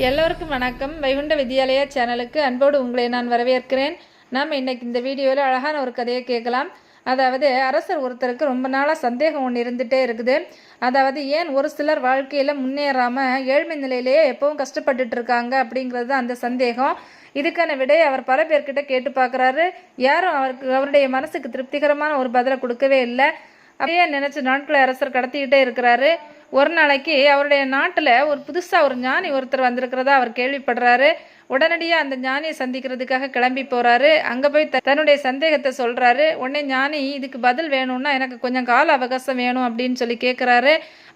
எல்லோருக்கும் வணக்கம். வைகுண்ட வித்யாலயா சேனலுக்கு அன்போடு உங்களை நான் வரவேற்கிறேன். நாம் இன்றைக்கி இந்த வீடியோவில் அழகான ஒரு கதையை கேட்கலாம். அதாவது அரசர் ஒருத்தருக்கு ரொம்ப நாளாக சந்தேகம் ஒன்று இருந்துகிட்டே இருக்குது. அதாவது ஏன் ஒரு சிலர் வாழ்க்கையில் முன்னேறாமல் ஏழ்மை நிலையிலேயே எப்பவும் கஷ்டப்பட்டுட்டு இருக்காங்க அப்படிங்கிறது தான் அந்த சந்தேகம். இதுக்கான விடையை அவர் பல பேர்கிட்ட கேட்டு பார்க்குறாரு. யாரும் அவருடைய மனசுக்கு திருப்திகரமான ஒரு பதிலை கொடுக்கவே இல்லை. அப்படியே நினச்ச நாட்களை அரசர் கடத்திக்கிட்டே இருக்கிறாரு. ஒரு நாளைக்கு அவருடைய நாட்டில் ஒரு புதுசாக ஒரு ஞானி ஒருத்தர் வந்திருக்கிறதா அவர் கேள்விப்படுறாரு. உடனடியாக அந்த ஞானியை சந்திக்கிறதுக்காக கிளம்பி போகிறாரு. அங்கே போய் தன்னுடைய சந்தேகத்தை சொல்கிறாரு. உடனே ஞானி இதுக்கு பதில் வேணும்னா எனக்கு கொஞ்சம் கால அவகாசம் வேணும் அப்படின்னு சொல்லி கேட்குறாரு.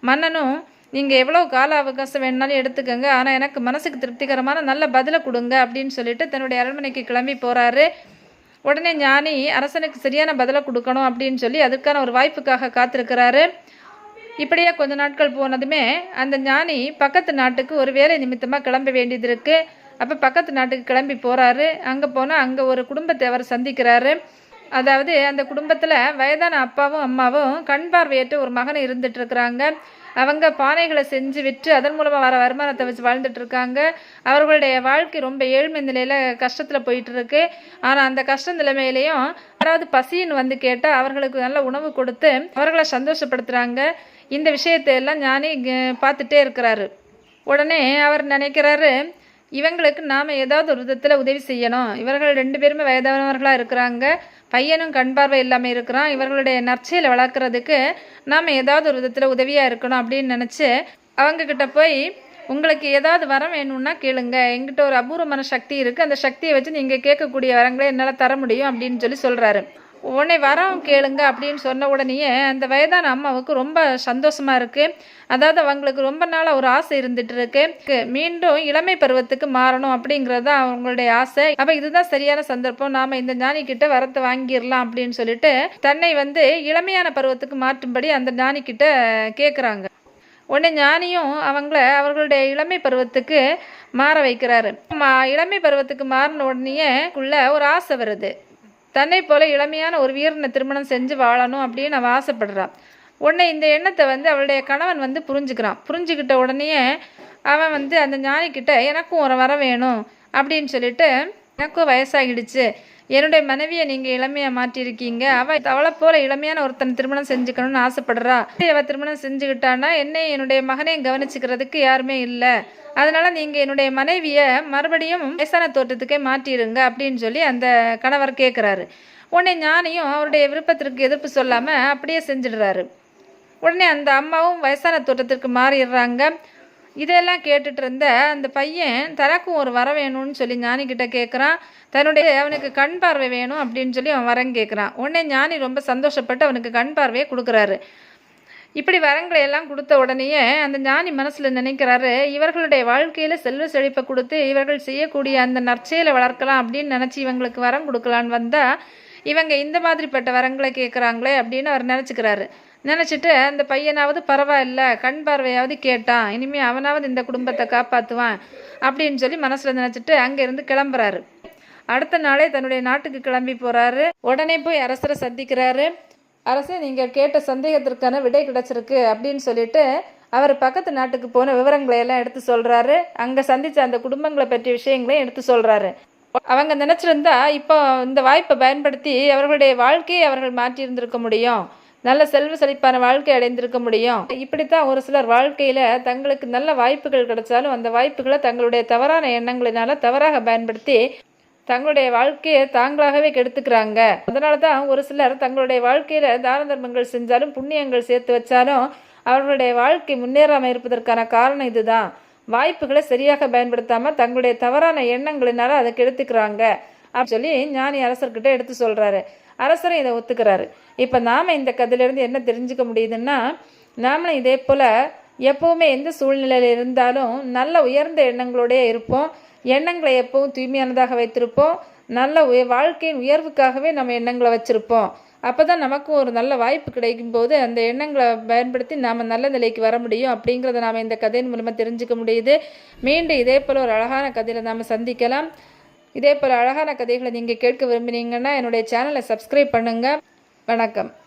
மன்னனும் நீங்கள் எவ்வளோ கால அவகாசம் வேணுனாலும் எடுத்துக்கோங்க, ஆனால் எனக்கு மனசுக்கு திருப்திகரமான நல்ல பதிலை கொடுங்க அப்படின்னு சொல்லிட்டு தன்னுடைய அரண்மனைக்கு கிளம்பி போகிறாரு. உடனே ஞானி அரசனுக்கு சரியான பதிலை கொடுக்கணும் அப்படின்னு சொல்லி அதுக்கான ஒரு வாய்ப்புக்காக காத்திருக்கிறாரு. இப்படியே கொஞ்ச நாட்கள் போனதுமே அந்த ஞானி பக்கத்து நாட்டுக்கு ஒரு வேலை நிமித்தமாக கிளம்ப வேண்டியது இருக்குது. அப்போ பக்கத்து நாட்டுக்கு கிளம்பி போகிறாரு. அங்கே போனால் அங்கே ஒரு குடும்பத்தை அவர் சந்திக்கிறாரு. அதாவது அந்த குடும்பத்தில் வயதான அப்பாவும் அம்மாவும் கண் பார்வையற்ற ஒரு மகன் இருந்துகிட்ருக்குறாங்க. அவங்க பானைகளை செஞ்சு விற்று அதன் மூலமாக வர வருமானத்தை வச்சு வாழ்ந்துட்டுருக்காங்க. அவர்களுடைய வாழ்க்கை ரொம்ப ஏழ்மை நிலையில் கஷ்டத்தில் போயிட்டுருக்கு. ஆனால் அந்த கஷ்ட நிலைமையிலையும் யாராவது பசின்னு வந்து கேட்டால் அவர்களுக்கு நல்ல உணவு கொடுத்து அவர்களை சந்தோஷப்படுத்துகிறாங்க. இந்த விஷயத்தையெல்லாம் ஞானி பார்த்துட்டே இருக்கிறாரு. உடனே அவர் நினைக்கிறாரு, இவங்களுக்கு நாம் ஏதாவது ஒரு விதத்தில் உதவி செய்யணும். இவர்கள் 2 பேருமே வயதானவர்களாக இருக்கிறாங்க. பையனும் கண் பார்வை இல்லாமல் இருக்கிறான். இவர்களுடைய நற்செயலை வளர்க்குறதுக்கு நாம் ஏதாவது ஒரு விதத்தில் உதவியாக இருக்கணும் அப்படின்னு நினச்சி அவங்கக்கிட்ட போய் உங்களுக்கு ஏதாவது வரம் வேணும்னா கேளுங்க, எங்கிட்ட ஒரு அபூர்வமான சக்தி இருக்குது, அந்த சக்தியை வச்சு நீங்கள் கேட்கக்கூடிய வரங்களை என்னால் தர முடியும் அப்படின்னு சொல்லி சொல்கிறாரு. உடனே வரம் கேளுங்க அப்படின்னு சொன்ன உடனேயே அந்த வயதான அம்மாவுக்கு ரொம்ப சந்தோஷமாக இருக்குது. அதாவது அவங்களுக்கு ரொம்ப நாளாக ஒரு ஆசை இருந்துட்டு இருக்கு, மீண்டும் இளமை பருவத்துக்கு மாறணும் அப்படிங்கிறது தான் அவங்களுடைய ஆசை. அப்போ இதுதான் சரியான சந்தர்ப்பம், நாம் இந்த ஞானிக்கிட்ட வரத்தை வாங்கிடலாம் அப்படின்னு சொல்லிட்டு தன்னை இளமையான பருவத்துக்கு மாற்றும்படி அந்த ஞானிக்கிட்ட கேட்குறாங்க. உடனே ஞானியும் அவர்களுடைய இளமை பருவத்துக்கு மாற வைக்கிறாரு. இளமை பருவத்துக்கு மாறின உடனேயே ஒரு ஆசை வருது. தன்னை போல இளமையான ஒரு வீரனை திருமணம் செஞ்சு வாழணும் அப்படின்னு அவள் ஆசைப்படுறான். உடனே இந்த எண்ணத்தை அவளுடைய கணவன் புரிஞ்சுக்கிறான். புரிஞ்சுக்கிட்ட உடனேயே அவன் அந்த ஞானிக்கிட்ட எனக்கும் ஒரு வர வேணும் அப்படின்னு சொல்லிட்டு, எனக்கும் வயசாகிடுச்சு, என்னுடைய மனைவியை நீங்கள் இளமையாக மாற்றிருக்கீங்க, அவளை போல இளமையான ஒருத்தனை திருமணம் செஞ்சுக்கணும்னு ஆசைப்படுறா. அவள் திருமணம் செஞ்சுக்கிட்டான்னா என்னுடைய மகனையும் கவனிச்சுக்கிறதுக்கு யாருமே இல்லை. அதனால் நீங்கள் என்னுடைய மனைவியை மறுபடியும் வயசான தோட்டத்துக்கே மாற்றிடுங்க அப்படின்னு சொல்லி அந்த கணவர் கேட்குறாரு. உடனே ஞானியும் அவருடைய விருப்பத்திற்கு எதிர்ப்பு சொல்லாமல் அப்படியே செஞ்சிடுறாரு. உடனே அந்த அம்மாவும் வயசான தோட்டத்திற்கு மாறிடுறாங்க. இதெல்லாம் கேட்டுட்டு இருந்த அந்த பையன் தனக்கும் ஒரு வர வேணும்னு சொல்லி ஞானிக்கிட்ட கேட்குறான். அவனுக்கு கண் பார்வை வேணும் அப்படின்னு சொல்லி அவன் வரம் கேட்குறான். உடனே ஞானி ரொம்ப சந்தோஷப்பட்டு அவனுக்கு கண் பார்வையை கொடுக்குறாரு. இப்படி வரங்களை எல்லாம் கொடுத்த உடனேயே அந்த ஞானி மனசில் நினைக்கிறாரு, இவர்களுடைய வாழ்க்கையில் செல்வ செழிப்பை கொடுத்து இவர்கள் செய்யக்கூடிய அந்த நற்செயலை வளர்க்கலாம் அப்படின்னு நினச்சி இவங்களுக்கு வரம் கொடுக்கலான்னு வந்தால் இவங்க இந்த மாதிரிப்பட்ட வரங்களை கேட்குறாங்களே அப்படின்னு அவர் நினச்சிக்கிறாரு. நினச்சிட்டு அந்த பையனாவது பரவாயில்ல, கண் பார்வையாவது கேட்டான், இனிமேல் அவனாவது இந்த குடும்பத்தை காப்பாற்றுவான் அப்படின்னு சொல்லி மனசில் நினச்சிட்டு அங்கேருந்து கிளம்புறாரு. அடுத்த நாளே தன்னுடைய நாட்டுக்கு கிளம்பி போகிறாரு. உடனே போய் அரசரை சந்திக்கிறாரு. அரசே, நீங்கள் கேட்ட சந்தேகத்திற்கான விடை கிடச்சிருக்கு அப்படின்னு சொல்லிட்டு அவர் பக்கத்து நாட்டுக்கு போன விவரங்களை எல்லாம் எடுத்து சொல்கிறாரு. அங்கே சந்தித்த அந்த குடும்பங்களை பற்றிய விஷயங்களையும் எடுத்து சொல்கிறாரு. அவங்க நினச்சிருந்தா இப்போ இந்த வாய்ப்பை பயன்படுத்தி அவர்களுடைய வாழ்க்கையை அவர்கள் மாற்றியிருந்திருக்க முடியும், நல்ல செல்வ செழிப்பான வாழ்க்கை அடைந்திருக்க முடியும். இப்படித்தான் ஒரு சிலர் வாழ்க்கையில் தங்களுக்கு நல்ல வாய்ப்புகள் கிடைச்சாலும் அந்த வாய்ப்புகளை தங்களுடைய தவறான எண்ணங்களினால தவறாக பயன்படுத்தி தங்களுடைய வாழ்க்கையை தாங்களாகவே கெடுத்துக்கிறாங்க. அதனால தான் ஒரு சிலர் தங்களுடைய வாழ்க்கையில் தான தர்மங்கள் செஞ்சாலும் புண்ணியங்கள் சேர்த்து வச்சாலும் அவர்களுடைய வாழ்க்கை முன்னேறாமல் இருப்பதற்கான காரணம் இதுதான். வாய்ப்புகளை சரியாக பயன்படுத்தாமல் தங்களுடைய தவறான எண்ணங்களினால அதை கெடுத்துக்கிறாங்க அப்படின்னு சொல்லி ஞானி அரசர்கிட்ட எடுத்து சொல்கிறாரு. அரசரும் இதை ஒத்துக்கிறாரு. இப்போ நாம் இந்த கதையிலேருந்து என்ன தெரிஞ்சுக்க முடியுதுன்னா, நாமளும் இதே போல் எப்போவுமே எந்த சூழ்நிலையில் இருந்தாலும் நல்ல உயர்ந்த எண்ணங்களோடய இருப்போம். எண்ணங்களை எப்பவும் தூய்மையானதாக வைத்திருப்போம். நல்ல வாழ்க்கையின் உயர்வுக்காகவே நம்ம எண்ணங்களை வச்சுருப்போம். அப்போ தான் நமக்கும் ஒரு நல்ல வாய்ப்பு கிடைக்கும் போது அந்த எண்ணங்களை பயன்படுத்தி நாம் நல்ல நிலைக்கு வர முடியும் அப்படிங்கிறத நாம் இந்த கதையின் மூலமாக தெரிஞ்சுக்க முடியுது. மீண்டும் இதே போல் ஒரு அழகான கதையில் நாம் சந்திக்கலாம். இதே போல் அழகான கதைகளை நீங்கள் கேட்க விரும்பினீங்கன்னா என்னுடைய சேனலை சப்ஸ்கிரைப் பண்ணுங்கள். வணக்கம்.